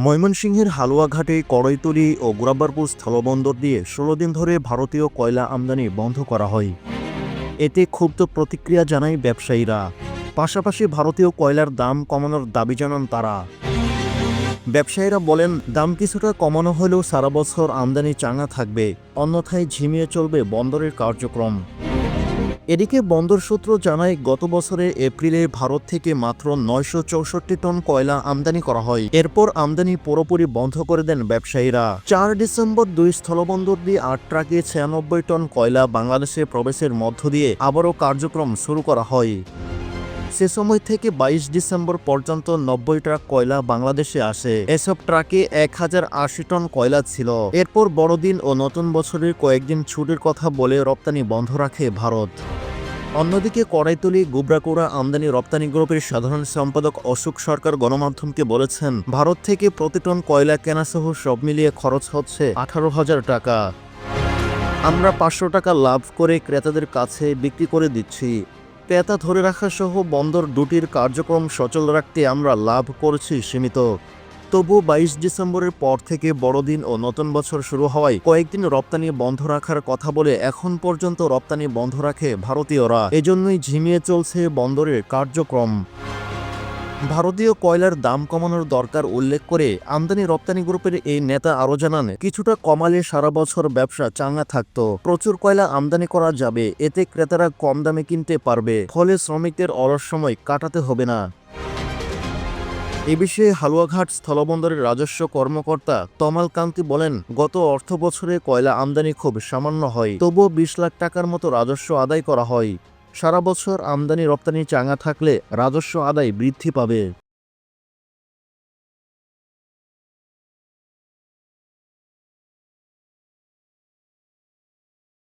ময়মনসিংহের হালুয়াঘাটে কড়ইতলী ও গোরাবারপুর স্থলবন্দর দিয়ে ১৬ দিন ধরে ভারতীয় কয়লা আমদানি বন্ধ করা হয়। এতে ক্ষুব্ধ প্রতিক্রিয়া জানায় ব্যবসায়ীরা। পাশাপাশি ভারতীয় কয়লার দাম কমানোর দাবি জানান তারা। ব্যবসায়ীরা বলেন, দাম কিছুটা কমানো হলেও সারা বছর আমদানি চাঙা থাকবে, অন্যথায় ঝিমিয়ে চলবে বন্দরের কার্যক্রম। এদিকে বন্দর সূত্র জানায়, গত বছরের এপ্রিলে ভারত থেকে মাত্র ৯৬৪ টন কয়লা আমদানি করা হয়। এরপর আমদানি পুরোপুরি বন্ধ করে দেন ব্যবসায়ীরা। ৪ ডিসেম্বর ২ স্থলবন্দর দিয়ে ৮ ট্রাকে ৯৬ টন কয়লা বাংলাদেশে প্রবেশের মধ্য দিয়ে আবারও কার্যক্রম শুরু করা হয়। সে সময় থেকে ২২ ডিসেম্বর পর্যন্ত ৯০ ট্রাক কয়লা বাংলাদেশে আসে। এসব ট্রাকে ১০৮০ টন কয়লা ছিল। এরপর বড়দিন ও নতুন বছরের কয়েকদিন ছুটির কথা বলে রপ্তানি বন্ধ রাখে ভারত। অন্যদিকে কড়াইতলী গুবরাকুড়া আমদানি রপ্তানি গ্রুপের সাধারণ সম্পাদক অশোক সরকার গণমাধ্যমকে বলেছেন, ভারত থেকে প্রতি টন কয়লা কেনাসহ সব মিলিয়ে খরচ হচ্ছে ১৮,০০০ টাকা। আমরা ৫০০ টাকা লাভ করে ক্রেতাদের কাছে বিক্রি করে দিচ্ছি। ক্রেতা ধরে রাখা সহ বন্দর দুটির কার্যক্রম সচল রাখতে আমরা লাভ করেছি সীমিত। তবু ২২ ডিসেম্বরের পর থেকে বড়দিন ও নতুন বছর শুরু হওয়ায় কয়েকদিন রপ্তানি বন্ধ রাখার কথা বলে এখন পর্যন্ত রপ্তানি বন্ধ রাখে ভারতীয়রা। এজন্যই ঝিমিয়ে চলছে বন্দরের কার্যক্রম। ভারতীয় কয়লার দাম কমানোর দরকার উল্লেখ করে আমদানি রপ্তানি গ্রুপের এই নেতা আরও জানান, কিছুটা কমালে সারা বছর ব্যবসা চাঙ্গা থাকত। প্রচুর কয়লা আমদানি করা যাবে, এতে ক্রেতারা কম দামে কিনতে পারবে, ফলে শ্রমিকদের অলস সময় কাটাতে হবে না। এ বিষয়ে হালুয়াঘাট স্থলবন্দরের রাজস্ব কর্মকর্তা তমাল কান্তি বলেন, গত অর্থ বছরে কয়লা আমদানি খুব সামান্য হয়, তবুও ২০ লাখ টাকার মতো রাজস্ব আদায় করা হয়। সারা বছর আমদানি রপ্তানি চাঙ্গা থাকলে রাজস্ব আদায় বৃদ্ধি পাবে।